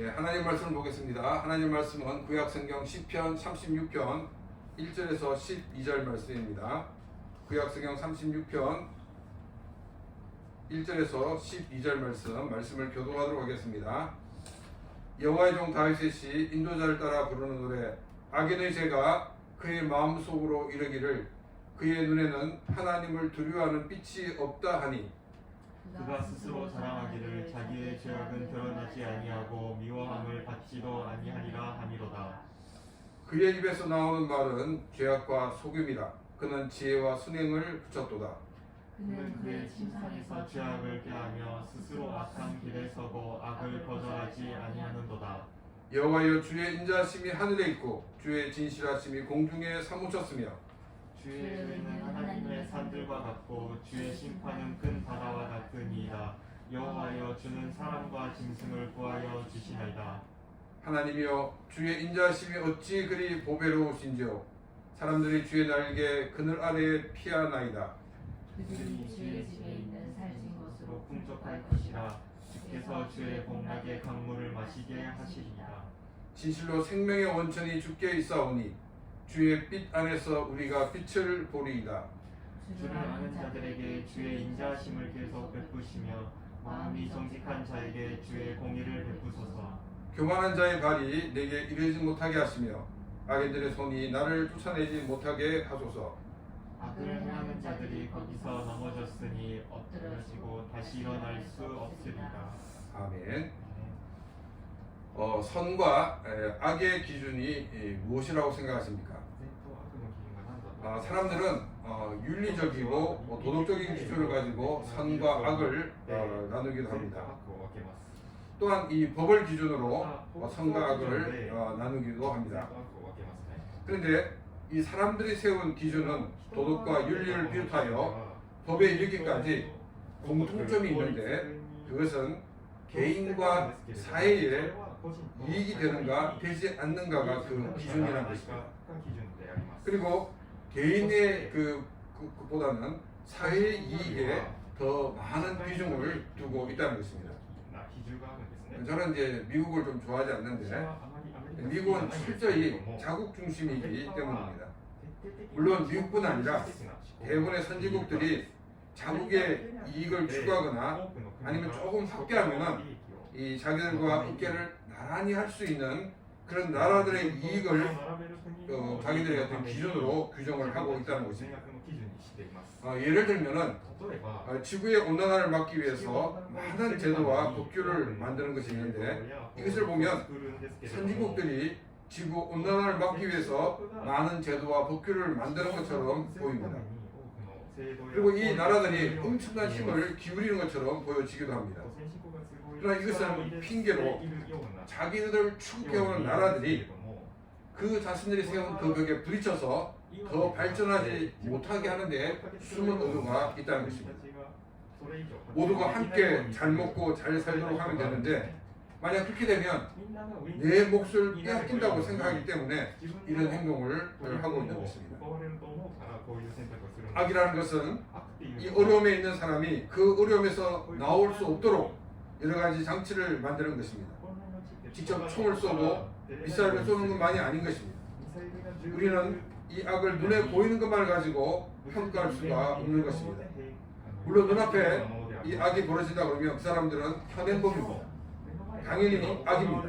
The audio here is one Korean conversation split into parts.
하나님 말씀을 보겠습니다. 하나님 말씀은 구약성경 시편 36편 1절에서 12절 말씀입니다. 구약성경 36편 1절에서 12절 말씀을 교독하도록 하겠습니다. 여호와의 종 다윗의 시 인도자를 따라 부르는 노래. 악인의 죄가 그의 마음속으로 이르기를 그의 눈에는 하나님을 두려워하는 빛이 없다 하니 그가 스스로 자랑하기를 자기의 죄악은 드러나지 아니하고 미워함을 받지도 아니하리라 함이로다. 그의 입에서 나오는 말은 죄악과 속임이라. 그는 지혜와 순행을 붙였도다. 그는 그의 침상에서 죄악을 꾀하며 스스로 악한 길에 서고 악을 거절하지 아니하는도다. 여호와여, 주의 인자심이 하늘에 있고 주의 진실하심이 공중에 사무쳤으며 주의 의는 하나님의 산들과 같고 주의 심판은 큰 바다와 같으니이다. 여호와여, 주는 사람과 짐승을 구하여 주시나이다. 하나님이여, 주의 인자심이 어찌 그리 보배로우신지요. 사람들이 주의 날개 그늘 아래에 피하나이다. 그들이 주의 집에 있는 살진 것으로 풍족할 것이라. 주께서 주의 복락의 강물을 마시게 하시리이다. 진실로 생명의 원천이 주께 있사오니 주의 빛 안에서 우리가 빛을 보리이다. 주를 아는 자들에게 주의 인자하심을 계속 베푸시며 마음이 정직한 자에게 주의 공의를 베푸소서. 교만한 자의 발이 내게 이르지 못하게 하시며 악인들의 손이 나를 쫓아내지 못하게 하소서. 악을 행하는 자들이 거기서 넘어졌으니 엎드러지고 다시 일어날 수 없으리라. 아멘. 선과 악의 기준이 무엇이라고 생각하십니까? 사람들은 윤리적이고 도덕적인 기준을 가지고 선과 악을 나누기도 합니다. 또한 이 법을 기준으로 선과 악을 나누기도 합니다. 그런데 이 사람들이 세운 기준은 도덕과 윤리를 비롯하여 법에 이르기까지 공통점이 있는데 그것은 개인과 사회에 이익이 되는가 되지 않는가가 그 기준이라는 것입니다. 그리고 개인의 그보다는 사회의 이익에 더 많은 비중을 두고 있다는 것입니다. 저는 이제 미국을 좀 좋아하지 않는데 미국은 철저히 자국 중심이기 때문입니다. 물론 미국뿐 아니라 대부분의 선진국들이 자국의 이익을 추구하거나 아니면 조금 확대하면은 이 자기들과 업계를 나란히 할 수 있는 그런 나라들의 이익을 자기들의 어떤 기준으로 규정을 하고 있다는 것입니다. 예를 들면은 지구의 온난화를 막기 위해서 많은 제도와 법규를 만드는 것이 있는데 이것을 보면 선진국들이 지구 온난화를 막기 위해서 많은 제도와 법규를 만드는 것처럼 보입니다. 그리고 이 나라들이 엄청난 힘을 기울이는 것처럼 보여지기도 합니다. 그러나 이것은 핑계로 자기들을 추구해오는 나라들이 그 자신들이 세운 그 벽에 부딪혀서 더 발전하지 못하게 하는데 숨은 의도가 있다는 것입니다. 모두가 함께 잘 먹고 잘 살도록 하면 되는데 만약 그렇게 되면 내 몫을 빼앗긴다고 생각하기 때문에 이런 행동을 하고 있는 것입니다. 악이라는 것은 이 어려움에 있는 사람이 그 어려움에서 나올 수 없도록 여러 가지 장치를 만드는 것입니다. 직접 총을 쏘고 미사일을 쏘는 것만이 아닌 것입니다. 우리는 이 악을 눈에 보이는 것만을 가지고 평가할 수가 없는 것입니다. 물론 눈앞에 이 악이 벌어진다 그러면 그 사람들은 현행범이고 당연히 악입니다.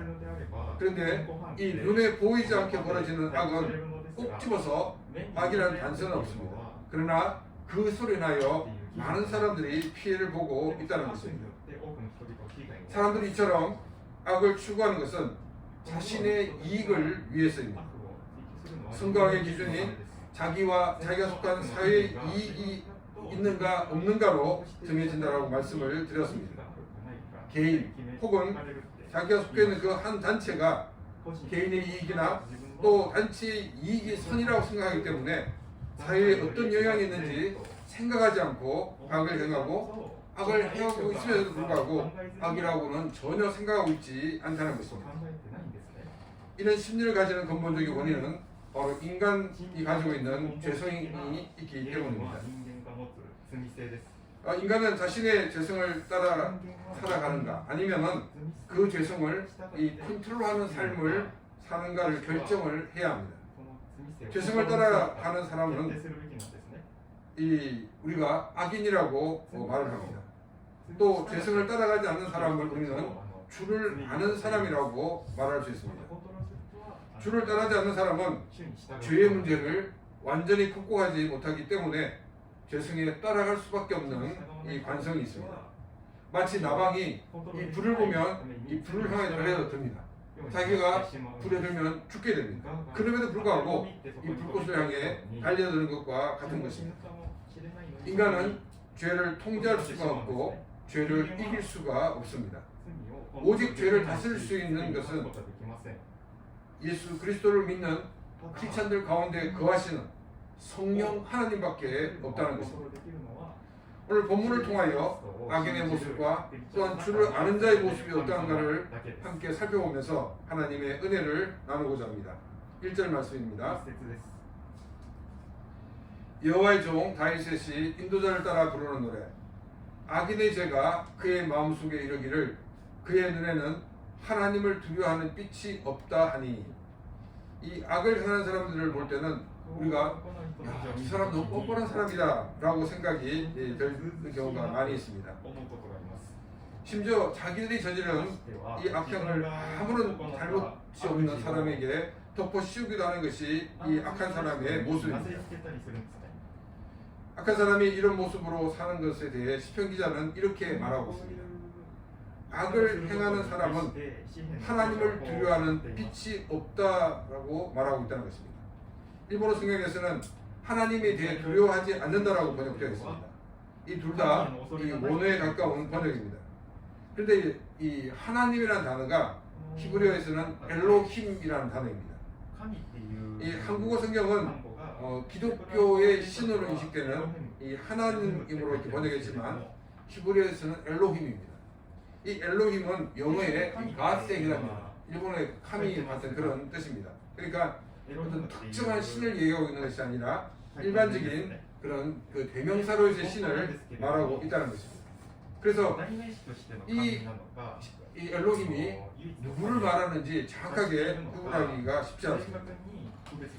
그런데 이 눈에 보이지 않게 벌어지는 악은 꼭 집어서 악이라는 단서는 없습니다. 그러나 그 소리 인하여 많은 사람들이 피해를 보고 있다는 것입니다. 사람들이 이처럼 악을 추구하는 것은 자신의 이익을 위해서입니다. 선과 악의 기준이 자기가 속한 사회에 이익이 있는가 없는가로 정해진다라고 말씀을 드렸습니다. 개인 혹은 자기가 속해 있는 그 한 단체가 개인의 이익이나 또 단체의 이익이 선이라고 생각하기 때문에 사회에 어떤 영향이 있는지 생각하지 않고 악을 행하고 악을 해오고 있음에도 불구하고 악이라고는 전혀 생각하고 있지 않다는 것입니다. 이런 심리를 가지는 근본적인 원인은 바로 인간이 가지고 있는 죄성이 있기 때문입니다. 인간은 자신의 죄성을 따라 살아가는가 아니면은 그 죄성을 이 컨트롤하는 삶을 사는가를 결정을 해야 합니다. 죄성을 따라가는 사람은 이 우리가 악인이라고 말을 합니다. 또 죄성을 따라가지 않는 사람을 우리는 주를 아는 사람이라고 말할 수 있습니다. 주를 따라가지 않는 사람은 죄의 문제를 완전히 극복하지 못하기 때문에 죄성에 따라갈 수밖에 없는 이 관성이 있습니다. 마치 나방이 이 불을 보면 이 불을 향해 달려듭니다. 자기가 불에 들면 죽게 됩니다. 그럼에도 불구하고 이 불꽃을 향해 달려드는 것과 같은 것입니다. 인간은 죄를 통제할 수가 없고 죄를 이길 수가 없습니다. 오직 죄를 다스릴 수 있는 것은 예수 그리스도를 믿는 크리스찬들 가운데 거하시는 성령 하나님밖에 없다는 것입니다. 오늘 본문을 통하여 악인의 모습과 또한 주를 아는 자의 모습이 어떠한가를 함께 살펴보면서 하나님의 은혜를 나누고자 합니다. 1절 말씀입니다. 여호와의 종 다윗의 인도자를 따라 부르는 노래. 악인의 죄가 그의 마음속에 이르기를 그의 눈에는 하나님을 두려워하는 빛이 없다 하니. 이 악을 행하는 사람들을 볼 때는 우리가 이 사람 너무 뻔뻔한 사람이다 라고 생각이 들 경우가 많이 있습니다. 심지어 자기들이 저지른 이 악행을 아무런 잘못이 없는 사람에게 덮어 씌우기도 하는 것이 이 악한 사람의 모습입니다. 악한 사람이 이런 모습으로 사는 것에 대해 시편 기자는 이렇게 말하고 있습니다. 악을 행하는 사람은 하나님을 두려워하는 빛이 없다라고 말하고 있다는 것입니다. 일본어 성경에서는 하나님에 대해 두려워하지 않는다라고 번역되어 있습니다. 이 둘 다 이 원어에 가까운 번역입니다. 그런데 이 하나님이라는 단어가 히브리어에서는 엘로힘이라는 단어입니다. 이 한국어 성경은 기독교의 신으로 인식되는 이 하나님으로 이렇게 번역했지만 히브리어에서는 엘로힘입니다. 이 엘로힘은 영어의 갓생이랍니다. 일본의 카미 같은 그런 뜻입니다. 그러니까 어떤 특정한 신을 얘기하고 있는 것이 아니라 일반적인 그런 그 대명사로의 신을 말하고 있다는 것입니다. 그래서 이 엘로힘이 누구를 말하는지 정확하게 구분하기가 쉽지 않습니다.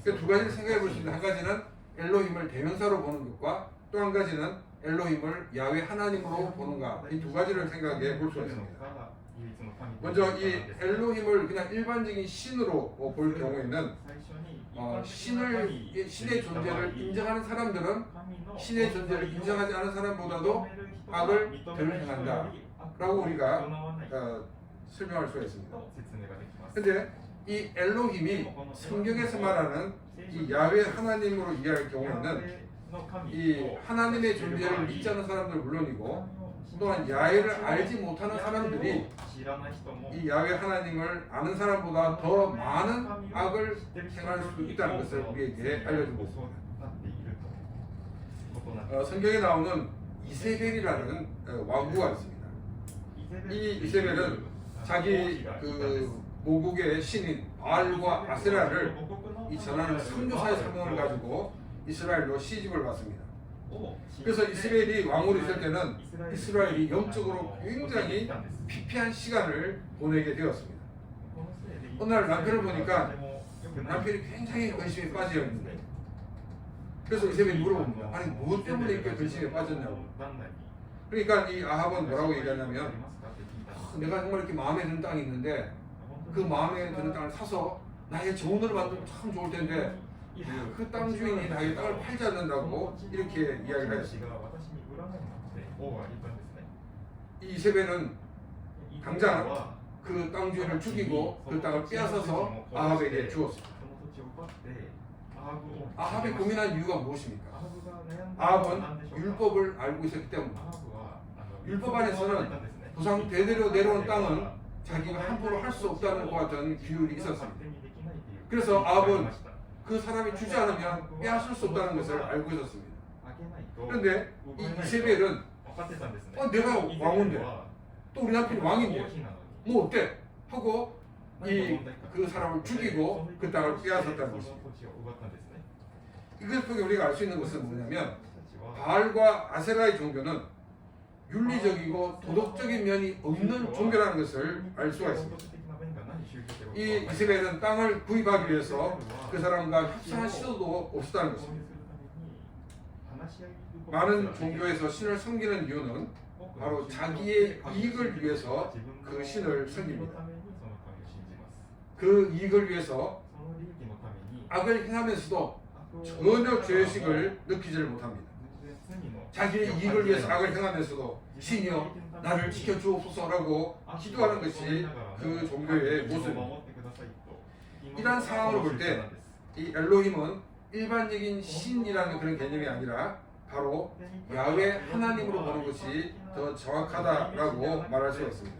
그 두 가지를 생각해 볼 수 있는 한 가지는 엘로힘을 대명사로 보는 것과 또 한 가지는 엘로힘을 야훼 하나님으로 보는가, 이 두 가지를 생각해 볼 수 있습니다. 먼저 이 엘로힘을 그냥 일반적인 신으로 볼 경우에는 신의 존재를 인정하는 사람들은 신의 존재를 인정하지 않은 사람보다도 악을 덜 행한다 라고 우리가 설명할 수가 있습니다. 그런데 이 엘로힘이 성경에서 말하는 이 야훼 하나님으로 이해할 경우에는 이 하나님의 존재를 믿지 않는 사람들 물론이고 또한 야훼를 알지 못하는 사람들이 이 야훼 하나님을 아는 사람보다 더 많은 악을 행할 수 있다는 것을 우리에게 알려주고 있습니다. 성경에 나오는 이세벨이라는 왕후가 있습니다. 이 이세벨은 자기 그 모국의 신인 바알과 아세라를 이 전하는 선교사의 사명을 가지고 이스라엘로 시집을 왔습니다. 그래서 이스라엘이 왕으로 있을 때는 이스라엘이 영적으로 굉장히 피폐한 시간을 보내게 되었습니다. 어느 날 남편을 보니까 남편이 굉장히 근심에 빠져 있는데, 그래서 이세벨이 물어봅니다. 아니 무엇 때문에 이렇게 근심에 빠졌냐고. 그러니까 이 아합은 뭐라고 얘기하냐면, 내가 정말 이렇게 마음에 드는 땅이 있는데 그 마음에 드는 땅을 사서 나의 정원으로 만들면 참 좋을 텐데 그 땅 주인이 나의 땅을 팔지 않는다고 이렇게 이야기를 하였습니다. 이 이세벨은 당장 그 땅 주인을 죽이고 그 땅을 빼앗아서 아합에게 주었습니다. 아합이 고민한 이유가 무엇입니까? 아합은 율법을 알고 있었기 때문입니다. 율법 안에서는 조상 대대로 내려온 땅은 자기가 함부로 할 수 없다는 것 같은 규율이 있었습니다. 그래서 아합은 그 사람이 주지 않으면 빼앗을 수 없다는 것을 알고 있었습니다. 그런데 이 이세벨은 내가 왕인데 또 우리 남편이 왕인데 뭐 어때? 하고 그 사람을 죽이고 그 땅을 빼앗았다는 것입니다. 이것 통해 우리가 알 수 있는 것은 뭐냐면 바알과 아세라의 종교는 윤리적이고 도덕적인 면이 없는 종교라는 것을 알 수가 있습니다. 이 이스라엘은 땅을 구입하기 위해서 그 사람과 협상할 시도도 없었다는 것입니다. 많은 종교에서 신을 섬기는 이유는 바로 자기의 이익을 위해서 그 신을 섬깁니다. 그 이익을 위해서 악을 행하면서도 전혀 죄의식을 느끼지를 못합니다. 자기의 이익을 위해서 악을 행하면서도 신이여 나를 지켜주옵소서라고 기도하는 것이 그 종교의 모습입니다. 이러한 상황을 볼 때 이 엘로힘은 일반적인 신이라는 그런 개념이 아니라 바로 야훼 하나님으로 보는 것이 더 정확하다라고 말할 수가 있습니다.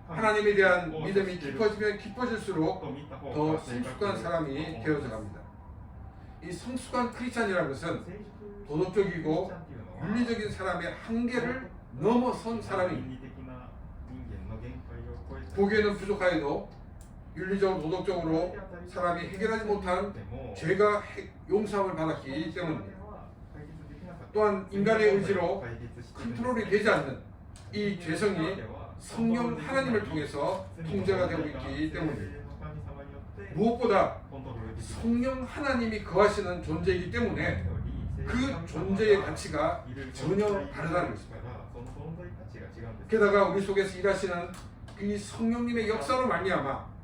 하나님에 대한 믿음이 깊어지면 깊어질수록 더 성숙한 사람이 되어져 갑니다. 이 성숙한 크리스찬이라는 것은 도덕적이고 윤리적인 사람의 한계를 넘어선 사람입니다. 보기에는 부족하여도 윤리적으로 도덕적으로 사람이 해결하지 못한 죄가 용서함을 받았기 때문입니다. 또한 인간의 의지로 컨트롤이 되지 않는 이 죄성이 성령 하나님을 통해서 통제가 되고 있기 때문입니다. 무엇보다 성령 하나님이 거하시는 존재이기 때문에 그 존재의 가치가 전혀 다르다는 것입니다. 게다가 우리 속에서 일하시는 이 성령님의 역사로 말미암아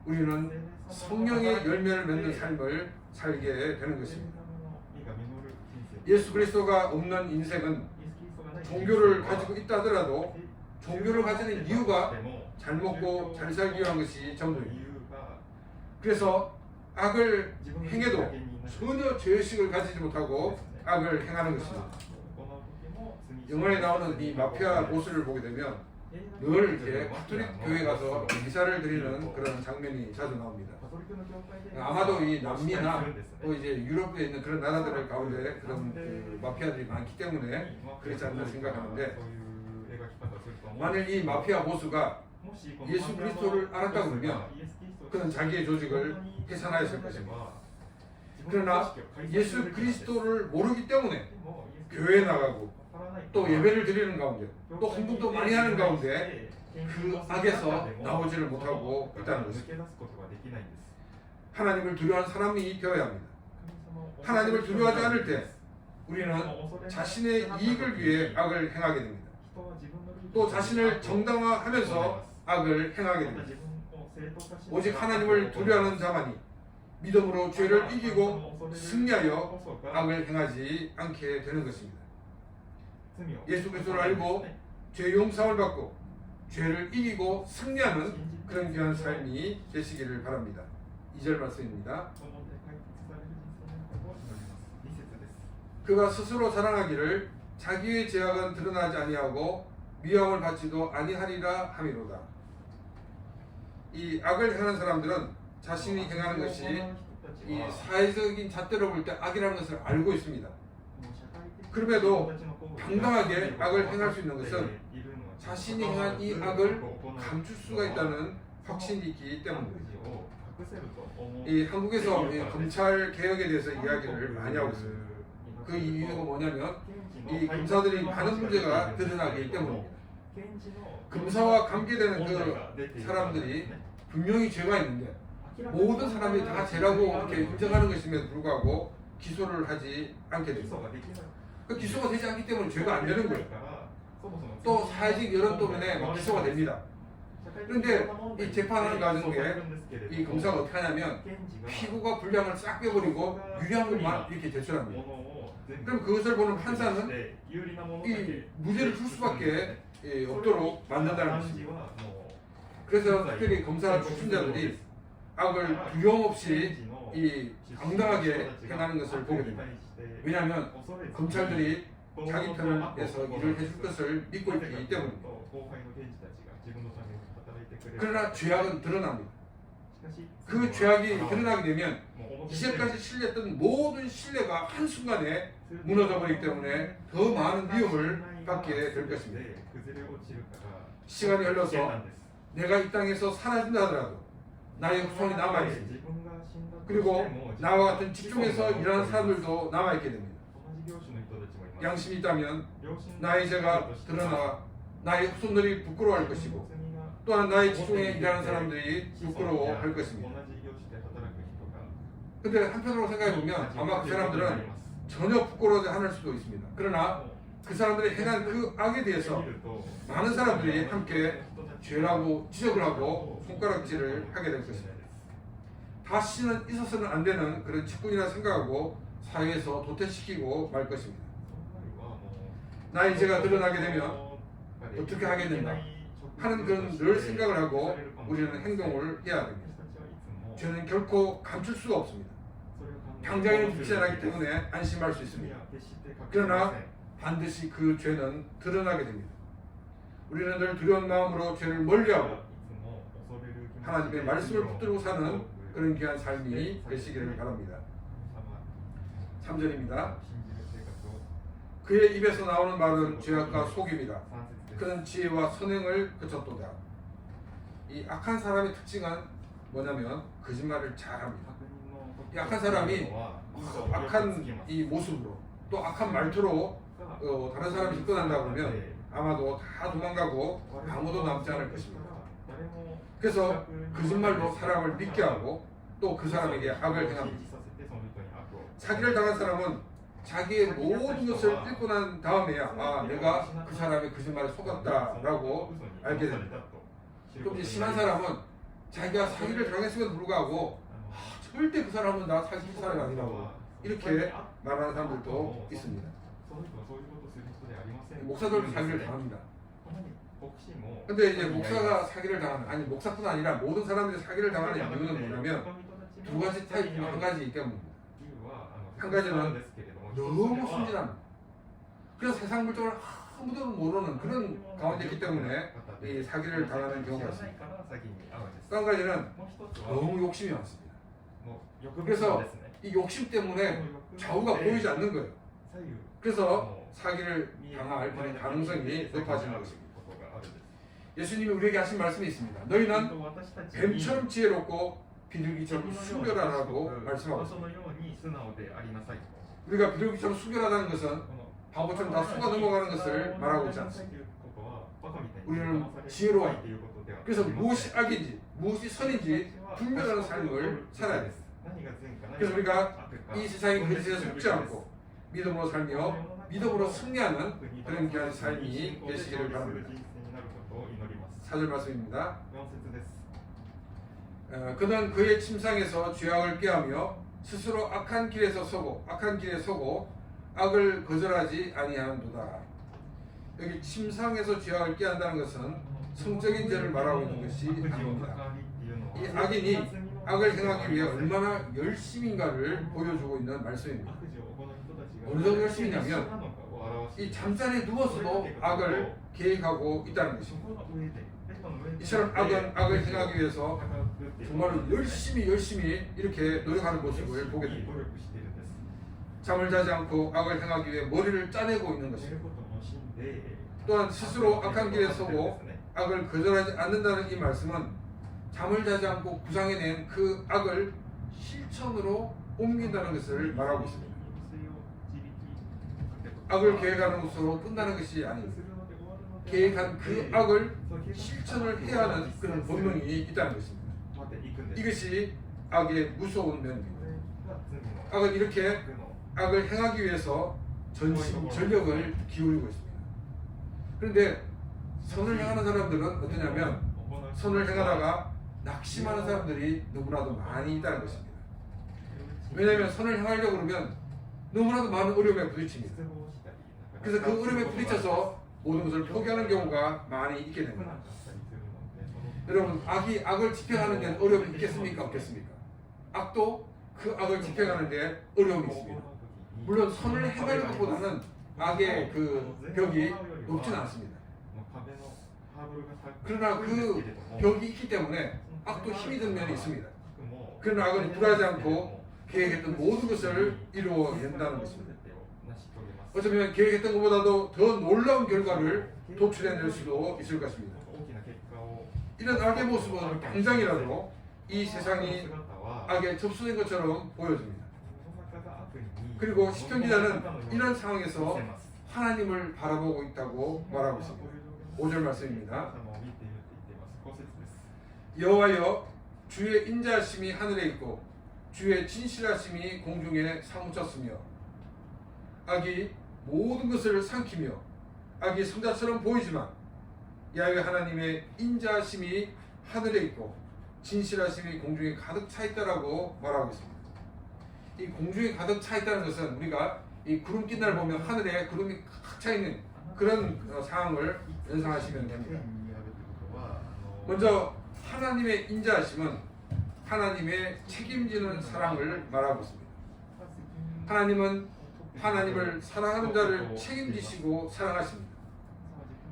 우리는 성령의 열매를 맺는 삶을 살게 되는 것입니다. 예수 그리스도가 없는 인생은 종교를 가지고 있다 하더라도 종교를 가지는 이유가 잘 먹고 잘 살기 위한 것이 전부입니다. 그래서 악을 행해도 전혀 죄의식을 가지지 못하고 악을 행하는 것입니다. 영화에 나오는 이 마피아 보스를 보게 되면 늘 이렇게 가톨릭 교회 가서 미사를 드리는 그런 장면이 자주 나옵니다. 아마도 이 남미나 또 이제 유럽에 있는 그런 나라들 가운데 그런 그 마피아들이 많기 때문에 그렇지 않나 생각하는데, 만일 이 마피아 보스가 예수 그리스도를 알았다 그러면 그는 자기의 조직을 해산하였을 것입니다. 그러나 예수 그리스도를 모르기 때문에 교회에 나가고 또 예배를 드리는 가운데 또 헌금도 많이 하는 가운데 그 악에서 나오지를 못하고 있다는 것입니다. 하나님을 두려워하는 사람이 되어야 합니다. 하나님을 두려워하지 않을 때 우리는 자신의 이익을 위해 악을 행하게 됩니다. 또 자신을 정당화하면서 악을 행하게 됩니다. 오직 하나님을 두려워하는 자만이 믿음으로 죄를 이기고 승리하여 악을 행하지 않게 되는 것입니다. 예수 그리스도를 알고 죄 용서를 받고 죄를 이기고 승리하는 그런 귀한 삶이 되시기를 바랍니다. 2절 말씀입니다. 그가 스스로 자랑하기를 자기의 죄악은 드러나지 아니하고 미움을 받지도 아니하리라 함이로다. 이 악을 행하는 사람들은 자신이 행하는 것이 이 사회적인 잣대로 볼 때 악이라는 것을 알고 있습니다. 그럼에도 당당하게 악을 행할 수 있는 것은 자신이 행한 이 악을 감출 수가 있다는 확신이 있기 때문입니다. 이 한국에서 이 검찰 개혁에 대해서 이야기를 많이 하고 있습니다. 그 이유가 뭐냐면 이 검사들이 많은 문제가 드러나기 때문입니다. 검사와 관계되는 그 사람들이 분명히 죄가 있는데 모든 사람이 다 죄라고 이렇게 인정하는 것임에도 불구하고 기소를 하지 않게 됩니다. 그 기소가 되지 않기 때문에 죄가 안 되는 거예요. 또 사회적 여론 때문에 기소가 됩니다. 그런데 이 재판하는 과정에 이 검사가 어떻게 하냐면 피고가 불량을 싹 빼버리고 유리한 것만 이렇게 제출합니다. 그럼 그것을 보는 판사는 이 무죄를 줄 수밖에 없도록 만든다는 것입니다. 그래서 특별히 검사 출신자들이 악을 두려움 없이 이 당당하게 행하는 것을 보게 됩니다. 왜냐하면 검찰들이 자기 편을 내서 일을 해줄 것을 믿고 있기 때문입니다. 그러나 죄악은 드러납니다. 그 죄악이 드러나게 되면 이제까지 신뢰했던 모든 신뢰가 한순간에 무너져버리기 때문에 더 많은 미움을 받게 될 것입니다. 시간이 흘러서 내가 이 땅에서 사라진다 하더라도 나의 후손이 남아있습니다. 그리고 나와 같은 직종에서 일하는 사람들도 남아있게 됩니다. 양심이 있다면 나의 죄가 드러나 나의 후손들이 부끄러워할 것이고 또한 나의 지중해 일하는 사람들이 부끄러워할 것입니다. 근데 한편으로 생각해보면 아마 그 사람들은 전혀 부끄러워하지 않을 수도 있습니다. 그러나 그 사람들이 행한 그 악에 대해서 많은 사람들이 함께 죄라고 지적을 하고 손가락질을 하게 될 것입니다. 다시는 있어서는 안 되는 그런 직분이라 생각하고 사회에서 도태시키고 말 것입니다. 나의 죄가 드러나게 되면 어떻게 하게 된다 하는 그런 늘 생각을 하고 우리는 행동을 해야 됩니다. 죄는 결코 감출 수가 없습니다. 당장에는 붙지 않기 때문에 안심할 수 있습니다. 그러나 반드시 그 죄는 드러나게 됩니다. 우리는 늘 두려운 마음으로 죄를 멀리하고 하나님의 말씀을 붙들고 사는 그런 귀한 삶이 되시기를 바랍니다. 3절입니다. 그의 입에서 나오는 말은 죄악과 속입니다. 그는 지혜와 선행을 그쳤도다. 이 악한 사람의 특징은 뭐냐면 거짓말을 잘합니다. 이 악한 사람이 악한 이 모습으로 또 악한 말투로 다른 사람이 접근한다고 하면 아마도 다 도망가고 아무도 남지 않을 것입니다. 그래서 거짓말로 사람을 믿게 하고 또 그 사람에게 악을 행합니다. 사기를 당한 사람은 자기의 모든 것을 읽고 난 다음에야 내가 그 사람의 거짓말에 속았다라고 알게 됩니다. 좀 이제 심한 사람은 자기가 사기를 당했음에도 불구하고 절대 그 사람은 나 사기 사람이 아니라고 이렇게 말하는 사람들도 있습니다. 목사들도 사기를 당합니다. 근데 이제 목사가 사기를 당하는, 아니 목사뿐 아니라 모든 사람들이 사기를 당하는 이유는 뭐냐면 두 가지 타입 중 한 가지이기 때문입니다. 한 가지는 너무 순진합니다. 그래서 세상 물정을 아무도 모르는 그런 가운데 있기 때문에 이 사기를 당하는 경우가 있습니다. 또 한 가지는 너무 욕심이 많습니다. 그래서 이 욕심 때문에 좌우가 보이지 않는 거예요. 그래서 사기를 당할 그런 가능성이 높아지는 것입니다. 예수님이 우리에게 하신 말씀이 있습니다. 너희는 뱀처럼 지혜롭고 비둘기처럼 순결하라고 말씀하고 있습니다. 우리가 비둘기처럼 순결하다는 것은 바보처럼 다 속아 넘어가는 것을 말하고 있지 않습니다. 우리는 지혜로워야 합니다. 그래서 무엇이 악인지 무엇이 선인지 분별하는 삶을 살아야 됩니다. 그래서 우리가 이 세상의 거짓에 속지 않고 믿음으로 살며 믿음으로 승리하는 그런 귀한 삶이 되시기를 바랍니다. 4절 말씀입니다. 그는 그의 침상에서 죄악을 꾀하며 스스로 악한 길에 서고 악을 거절하지 아니하는도다. 여기 침상에서 죄악을 꾀한다는 것은 성적인 죄를 말하고 있는 것이 아닙니다. 이 악인이 악을 행하기 위해 얼마나 열심인가를 보여주고 있는 말씀입니다. 어느 정도 열심이냐면 이 잠자리에 누워서도 악을 계획하고 있다는 것입니다. 이처럼 악을 행하기 위해서 정말로 열심히 이렇게 노력하는 모습을 보게 됩니다. 잠을 자지 않고 악을 행하기 위해 머리를 짜내고 있는 것입니다. 또한 스스로 악한 길에 서고 악을 거절하지 않는다는 이 말씀은 잠을 자지 않고 구상해낸 그 악을 실천으로 옮긴다는 것을 말하고 있습니다. 악을 계획하는 것으로 끝나는 것이 아닙니다. 계획한 그 악을 실천을 해야 하는 그런 본능이 있다는 것입니다. 이것이 악의 무서운 면입니다. 악은 이렇게 악을 행하기 위해서 전심 전력을 기울이고 있습니다. 그런데 선을 행하는 사람들은 어떠냐면 선을 행하다가 낙심하는 사람들이 너무나도 많이 있다는 것입니다. 왜냐하면 선을 행하려고 그러면 너무나도 많은 어려움에 부딪힙니다. 그래서 그 어려움에 부딪혀서 모든 것을 포기하는 경우가 많이 있게 됩니다. 여러분, 악이 악을 집행하는 데 어려움이 있겠습니까? 없겠습니까? 악도 그 악을 집행하는 데 어려움이 있습니다. 물론 선을 행하는 것보다는 악의 그 벽이 높지는 않습니다. 그러나 그 벽이 있기 때문에 악도 힘이 든 면이 있습니다. 그러나 악은 굴하지 않고 계획했던 모든 것을 이루어낸다는 것입니다. 어쩌면 계획했던 것보다도 더 놀라운 결과를 도출해낼 수도 있을 것입니다. 이런 악의 모습은 당장이라도 이 세상이 악에 접수된 것처럼 보여집니다. 그리고 시편 기자는 이런 상황에서 하나님을 바라보고 있다고 말하고 있습니다. 5절 말씀입니다. 여호와여 주의 인자하심이 하늘에 있고 주의 진실하심이 공중에 사무쳤으며 악이 모든 것을 삼키며 악이 성자처럼 보이지만 야훼 하나님의 인자하심이 하늘에 있고 진실하심이 공중에 가득 차 있다라고 말하고 있습니다. 이 공중에 가득 차 있다는 것은 우리가 이 구름 낀 날 보면 하늘에 구름이 가득 차 있는 그런 상황을 연상하시면 됩니다. 먼저 하나님의 인자하심은 하나님의 책임지는 사랑을 말하고 있습니다. 하나님은 하나님을 사랑하는 자를 책임지시고 사랑하십니다.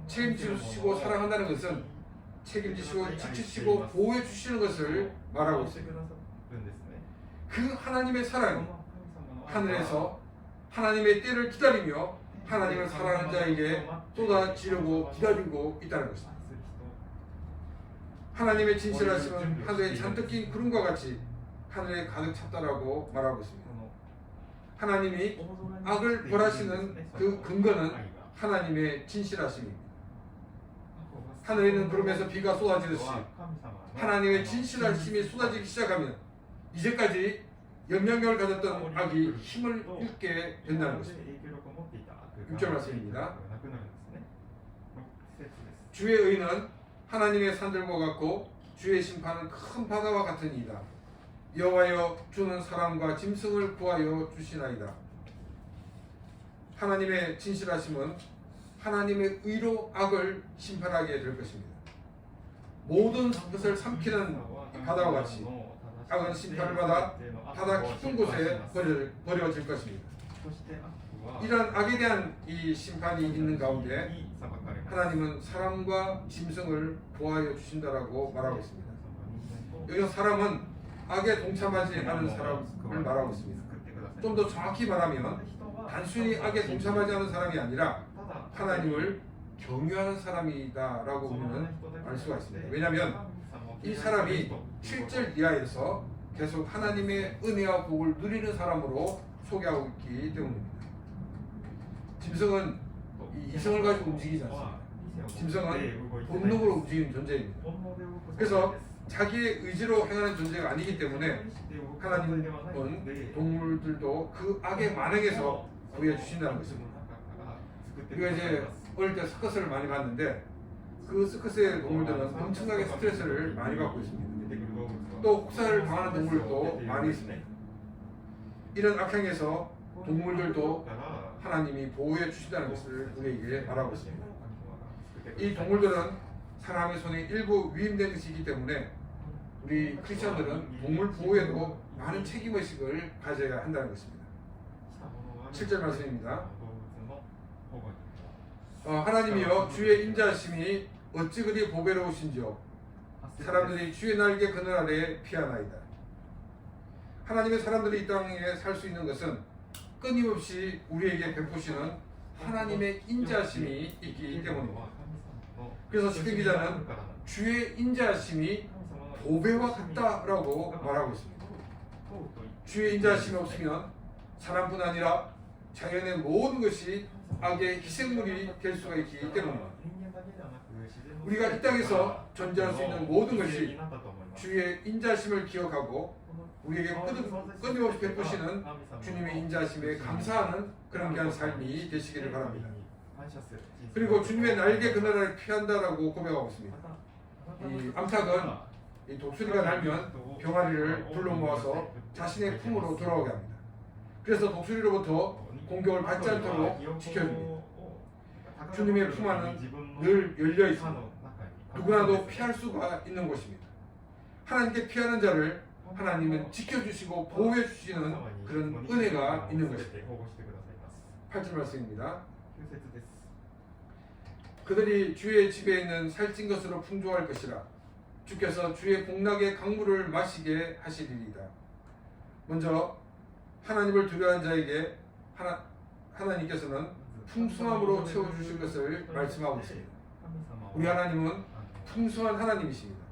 책임지시고 사랑한다는 것은 책임지시고 지키시고 보호해 주시는 것을 말하고 있습니다. 그 하나님의 사랑이 하늘에서 하나님의 때를 기다리며 하나님을 사랑하는 자에게 쏟아지려고 기다리고 있다는 것입니다. 하나님의 진실하심은 하늘에 잔뜩 낀 구름과 같이 하늘에 가득 찼다라고 말하고 있습니다. 하나님이 악을 벌하시는 그 근거는 하나님의 진실하심입니다. 하늘에 있는 구름에서 비가 쏟아지듯이 하나님의 진실하심이 쏟아지기 시작하면 이제까지 영향력을 가졌던 악이 힘을 잃게 된다는 것입니다. 6절 말씀입니다. 주의 의는 하나님의 산들과 같고 주의 심판은 큰 바다와 같으니이다. 여호와여 주는 사람과 짐승을 구하여 주시나이다. 하나님의 진실하심은 하나님의 의로 악을 심판하게 될 것입니다. 모든 것을 삼키는 바다와 같이 악은 심판을 받아 바다 깊은 곳에 버려질 것입니다. 이러한 악에 대한 이 심판이 있는 가운데 하나님은 사람과 짐승을 보호하여 주신다라고 말하고 있습니다. 여기서 사람은 악에 동참하지 않은 사람을 말하고 있습니다. 좀 더 정확히 말하면 단순히 악에 동참하지 않은 사람이 아니라 하나님을 경유하는 사람이다라고 우리는 알 수가 있습니다. 왜냐하면 이 사람이 7절 이하에서 계속 하나님의 은혜와 복을 누리는 사람으로 소개하고 있기 때문입니다. 짐승은 이성을 가지고 움직이지 않습니다. 짐승은 본능으로 움직이는 존재입니다. 그래서 자기의 의지로 행하는 존재가 아니기 때문에 하나님은 동물들도 그 악의 만행에서 구해 주신다는 것입니다. 우리가 이제 어릴 때 서커스를 많이 봤는데 그 서커스의 동물들은 엄청나게 스트레스를 많이 받고 있습니다. 또 혹사를 당하는 동물도 많이 있습니다. 이런 악행에서 동물들도 하나님이 보호해 주신다는 것을 우리에게 말하고 있습니다. 이 동물들은 사람의 손에 일부 위임된 것이기 때문에 우리 크리스천들은 동물 보호에도 많은 책임의식을 가져야 한다는 것입니다. 7절 말씀입니다. 하나님이여 주의 인자하심이 어찌 그리 보배로우신지요 사람들이 주의 날개 그늘 아래 피하나이다. 하나님의 사람들이 이 땅에 살 수 있는 것은 끊임없이 우리에게 베푸시는 하나님의 인자하심이 있기 때문입니다. 그래서 시편 기자는 주의 인자하심이 보배와 같다라고 말하고 있습니다. 주의 인자하심이 없으면 사람뿐 아니라 자연의 모든 것이 악의 희생물이 될 수가 있기 때문입니다. 우리가 이 땅에서 존재할 수 있는 모든 것이 주의 인자하심을 기억하고 우리에게 끊임없이 베푸시는 주님의 인자하심에 감사하는 그런 귀한 삶이 되시기를 바랍니다. 그리고 주님의 날개 그늘 아래 피한다라고 고백하고 있습니다. 이 암탉은 이 독수리가 날면 병아리를 불러 모아서 자신의 품으로 돌아오게 합니다. 그래서 독수리로부터 공격을 받지 않도록 지켜줍니다. 주님의 품 안은 늘 열려 있습니다. 누구나도 피할 수가 있는 곳입니다. 하나님께 피하는 자를 하나님은 지켜주시고 보호해 주시는 그런 은혜가 있는 것입니다. 8절 말씀입니다. 그들이 주의 집에 있는 살찐 것으로 풍조할 것이라 주께서 주의 복락의 강물을 마시게 하시리이다. 먼저 하나님을 두려워하는 자에게 하나님께서는 풍성함으로 채워주실 것을 말씀하고 있습니다. 우리 하나님은 풍성한 하나님이십니다.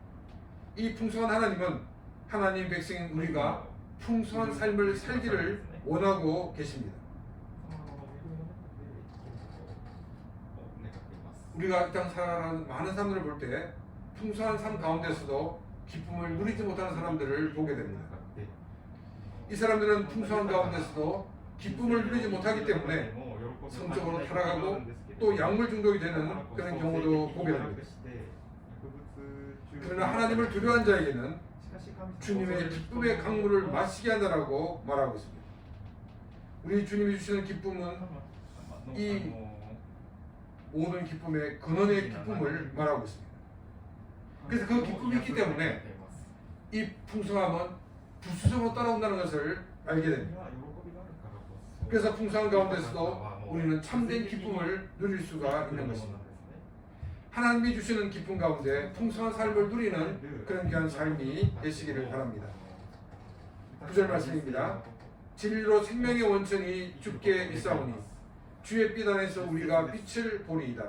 이 풍성한 하나님은 하나님 백성인 우리가 풍성한 삶을 살기를 원하고 계십니다. 우리가 이 땅 살아가는 많은 사람들을 볼 때 풍성한 삶 가운데서도 기쁨을 누리지 못하는 사람들을 보게 됩니다. 이 사람들은 풍성한 가운데서도 기쁨을 누리지 못하기 때문에 성적으로 타락하고 또 약물 중독이 되는 그런 경우도 보게 됩니다. 그러나 하나님을 두려워한 자에게는 주님의 기쁨의 강물을 마시게 한다라고 말하고 있습니다. 우리 주님이 주시는 기쁨은 이 모든 기쁨의 근원의 기쁨을 말하고 있습니다. 그래서 그 기쁨이 있기 때문에 이 풍성함은 부수적으로 따라온다는 것을 알게 됩니다. 그래서 풍성한 가운데서도 우리는 참된 기쁨을 누릴 수가 있는 것입니다. 하나님이 주시는 기쁨 가운데 풍성한 삶을 누리는 그런 귀한 삶이 되시기를 바랍니다. 9절 말씀입니다. 진리로 생명의 원천이 주께 있사오니 주의 빛 안에서 우리가 빛을 보리이다.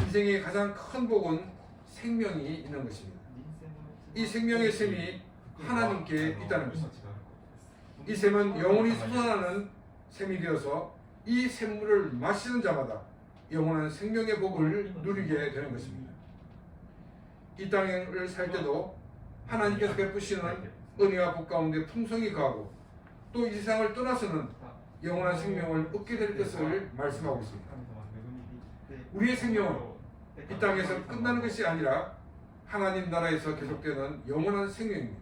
인생의 가장 큰 복은 생명이 있는 것입니다. 이 생명의 샘이 하나님께 있다는 것입니다. 이 샘은 영원히 솟아나는 샘이 되어서 이 샘물을 마시는 자마다 영원한 생명의 복을 누리게 되는 것입니다. 이 땅을 살 때도 하나님께서 베푸시는 은혜와 복 가운데 풍성이 가고 또 이 세상을 떠나서는 영원한 생명을 얻게 될 것을 말씀하고 있습니다. 우리의 생명은 이 땅에서 끝나는 것이 아니라 하나님 나라에서 계속되는 영원한 생명입니다.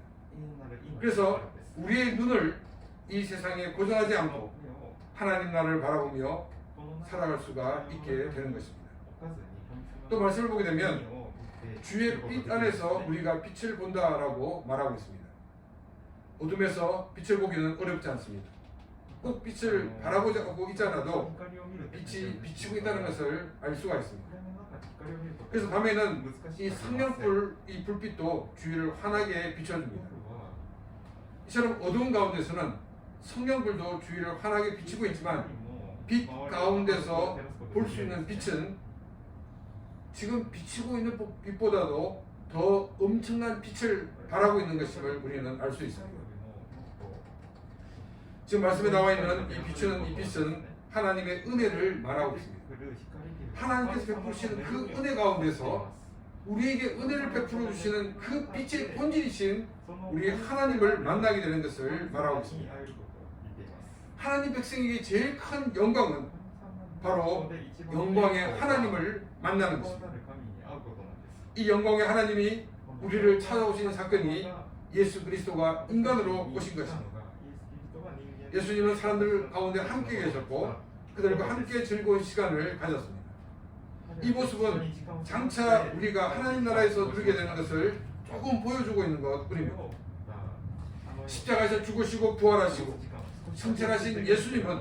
그래서 우리의 눈을 이 세상에 고정하지 않고 하나님 나라를 바라보며 살아갈 수가 있게 되는 것입니다. 또 말씀을 보게 되면 주의 빛 안에서 우리가 빛을 본다라고 말하고 있습니다. 어둠에서 빛을 보기는 어렵지 않습니다. 꼭 빛을 바라보지 않고 있지 않아도 빛이 비치고 있다는 것을 알 수가 있습니다. 그래서 밤에는 이 성령불, 이 불빛도 주위를 환하게 비춰줍니다. 이처럼 어두운 가운데서는 성령불도 주위를 환하게 비치고 있지만 빛 가운데서 볼 수 있는 빛은 지금 비치고 있는 빛보다도 더 엄청난 빛을 발하고 있는 것임을 우리는 알 수 있습니다. 지금 말씀에 나와 있는 이 비추는 이 빛은 하나님의 은혜를 말하고 있습니다. 하나님께서 베푸시는 그 은혜 가운데서 우리에게 은혜를 베풀어 주시는 그 빛의 본질이신 우리 하나님을 만나게 되는 것을 말하고 있습니다. 하나님 백성에게 제일 큰 영광은 바로 영광의 하나님을 만나는 것입니다. 이 영광의 하나님이 우리를 찾아오시는 사건이 예수 그리스도가 인간으로 오신 것입니다. 예수님은 사람들 가운데 함께 계셨고 그들과 함께 즐거운 시간을 가졌습니다. 이 모습은 장차 우리가 하나님 나라에서 누리게 되는 것을 조금 보여주고 있는 것 뿐입니다. 십자가에서 죽으시고 부활하시고 승천하신 예수님은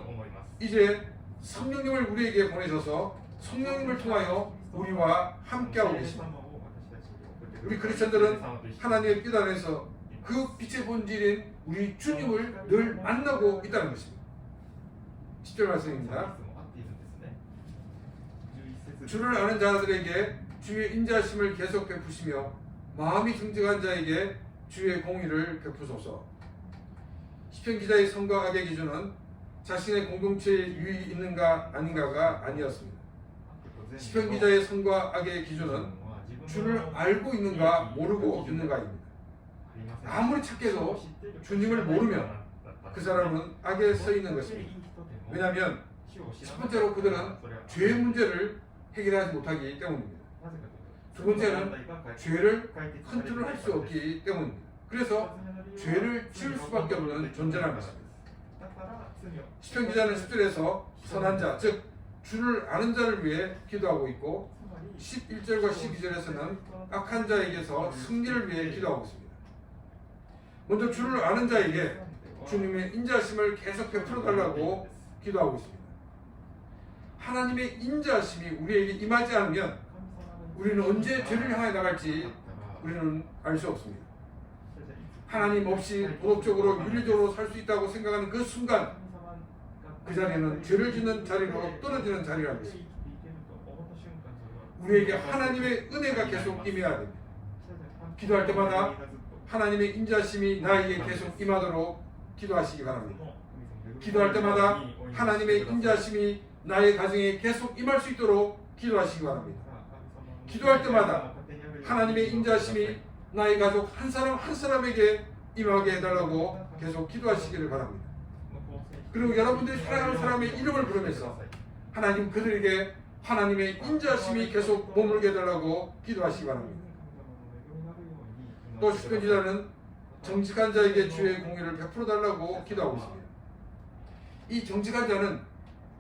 이제 성령님을 우리에게 보내셔서 성령님을 통하여 우리와 함께하고 계십니다. 우리 크리스천들은 하나님의 빛 안에서 그 빛의 본질인 우리 주님을 늘 만나고 있다는 것입니다. 10절 말씀입니다. 주를 아는 자들에게 주의 인자심을 계속 베푸시며 마음이 정직한 자에게 주의 공의를 베푸소서. 시편 기자의 선과 악의 기준은 자신의 공동체에 유익이 있는가 아닌가가 아니었습니다. 시편 기자의 선과 악의 기준은 주를 알고 있는가 모르고 있는가입니다. 아무리 착해도 주님을 모르면 그 사람은 악에 서 있는 것입니다. 왜냐하면 첫 번째로 그들은 죄의 문제를 해결하지 못하기 때문입니다. 두 번째는 죄를 컨트롤할 수 없기 때문입니다. 그래서 죄를 지을 수밖에 없는 존재라는 것입니다. 시편 기자는 10절에서 선한 자, 즉 주를 아는 자를 위해 기도하고 있고 11절과 12절에서는 악한 자에게서 승리를 위해 기도하고 있습니다. 먼저 주를 아는 자에게 주님의 인자심을 계속 베풀어 달라고 기도하고 있습니다. 하나님의 인자심이 우리에게 임하지 않으면 우리는 언제 죄를 향해 나갈지 우리는 알 수 없습니다. 하나님 없이 도덕적으로 윤리적으로 살 수 있다고 생각하는 그 순간 그 자리는 죄를 짓는 자리로 떨어지는 자리라는 것입니다. 우리에게 하나님의 은혜가 계속 임해야 됩니다. 기도할 때마다 하나님의 인자심이 나에게 계속 임하도록 기도하시기 바랍니다. 기도할 때마다 하나님의 인자심이 나의 가정에 계속 임할 수 있도록 기도하시기 바랍니다. 기도할 때마다 하나님의 인자심이 나의 가족 한 사람 한 사람에게 임하게 해달라고 계속 기도하시기를 바랍니다. 그리고 여러분들이 사랑하는 사람의 이름을 부르면서 하나님 그들에게 하나님의 인자심이 계속 머물게 해달라고 기도하시기 바랍니다. 또 시편 기자는 정직한 자에게 주의 공의를 베풀어 달라고 기도하고 있습니다. 이 정직한 자는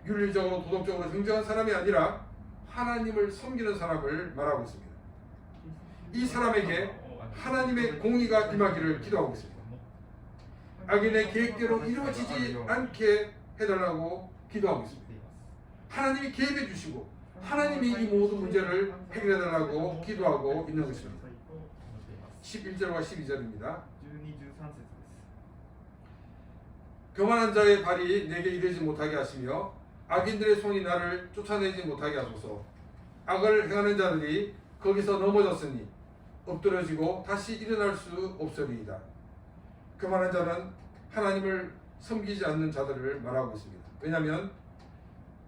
윤리적으로 도덕적으로 정직한 사람이 아니라 하나님을 섬기는 사람을 말하고 있습니다. 이 사람에게 하나님의 공의가 임하기를 기도하고 있습니다. 악인의 계획대로 이루어지지 않게 해달라고 기도하고 있습니다. 하나님이 개입해 주시고 하나님이 이 모든 문제를 해결해 달라고 기도하고 있는 것입니다. 11절과 12절입니다. 교만한 자의 발이 내게 이르지 못하게 하시며 악인들의 손이 나를 쫓아내지 못하게 하소서. 악을 행하는 자들이 거기서 넘어졌으니 엎드러지고 다시 일어날 수 없으리이다. 교만한 자는 하나님을 섬기지 않는 자들을 말하고 있습니다. 왜냐하면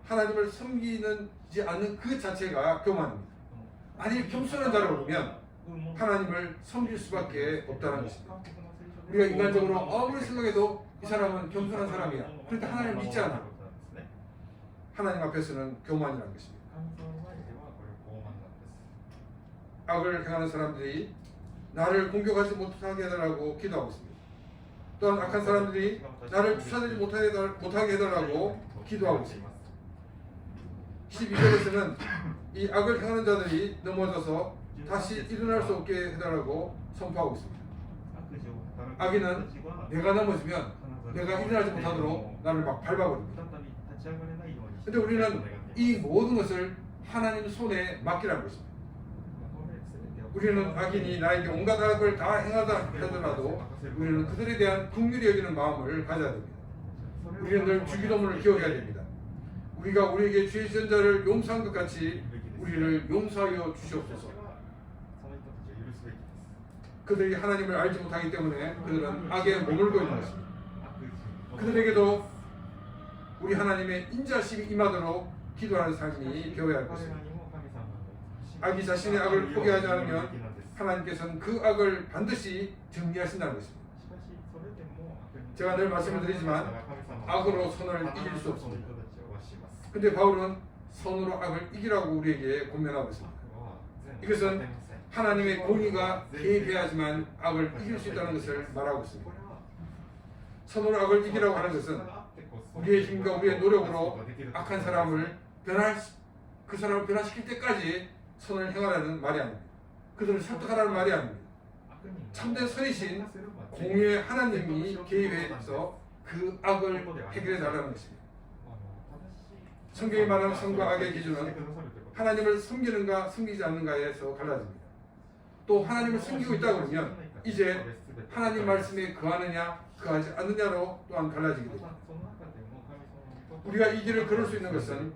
하나님을 섬기지 않는 그 자체가 교만입니다. 아니 겸손한 자를 보면 하나님을 섬길 수밖에 없다는 것입니다. 우리가 인간적으로 아무리 생각해도 이 사람은 겸손한 사람이야. 그런데 하나님을 믿지 않아. 하나님 앞에서는 교만이라는 것입니다. 악을 행하는 사람들이 나를 공격하지 못하게 해달라고 기도하고 있습니다. 또한 악한 사람들이 나를 쫓아내지 못하게 해달라고 기도하고 있습니다. 12절에서는 이 악을 행하는 자들이 넘어져서 다시 일어날 수 없게 해달라고 선포하고 있습니다. 악인은 내가 넘어지면 내가 일어나지 못하도록 나를 막 밟아버립니다. 그런데 우리는 이 모든 것을 하나님 손에 맡기라는 것입니다. 우리는 악인이 나에게 온갖 악을 다 행하다 하더라도 우리는 그들에 대한 긍휼히 여기는 마음을 가져야 됩니다. 우리는 늘 주기도문을 기억해야 됩니다. 우리가 우리에게 죄 지은 자를 용서한 것 같이 우리를 용서하여 주시옵소서. 그들이 하나님을 알지 못하기 때문에 그들은 악에 머물고 있는 것입니다. 그들에게도 우리 하나님의 인자심이 임하도록 기도하는 삶이 되어야 할 것입니다. 악이 자신의 악을 포기하지 않으면 하나님께서는 그 악을 반드시 정리하신다는 것입니다. 제가 늘 말씀을 드리지만 악으로 선을 이길 수 없습니다. 근데 바울은 선으로 악을 이기라고 우리에게 권면하고 있습니다. 이것은 하나님의 공의가 개입해야지만 악을 이길 수 있다는 것을 말하고 있습니다. 선으로 악을 이기라고 하는 것은 우리의 힘과 우리의 노력으로 악한 사람을 그 사람을 변화시킬 때까지 선을 행하라는 말이 아닙니다. 그들을 설득하라는 말이 아닙니다. 참된 선이신 공의의 하나님이 개입해서 그 악을 해결해 달라는 것입니다. 성경이 말하는 선과 악의 기준은 하나님을 섬기는가 섬기지 않는가에서 갈라집니다. 또 하나님을 섬기고 있다 그러면 이제 하나님 말씀에 거하느냐 거하지 않느냐로 또한 갈라지게 됩니다. 우리가 이 길을 걸을 수 있는 것은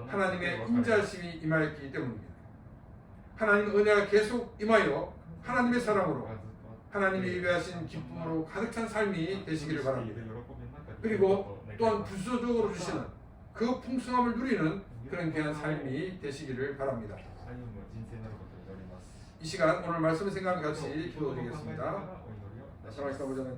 하나님의 인자심이 임하였기 때문입니다. 하나님의 은혜가 계속 임하여 하나님의 사랑으로 하나님이 예배하신 기쁨으로 가득 찬 삶이 되시기를 바랍니다. 그리고 또한 부수적으로 주시는 그 풍성함을 누리는 그런 귀한 삶이 되시기를 바랍니다. 이 시간 오늘 말씀을 생각하며 같이 기도드리겠습니다. 사랑하시는 아버지 하나님,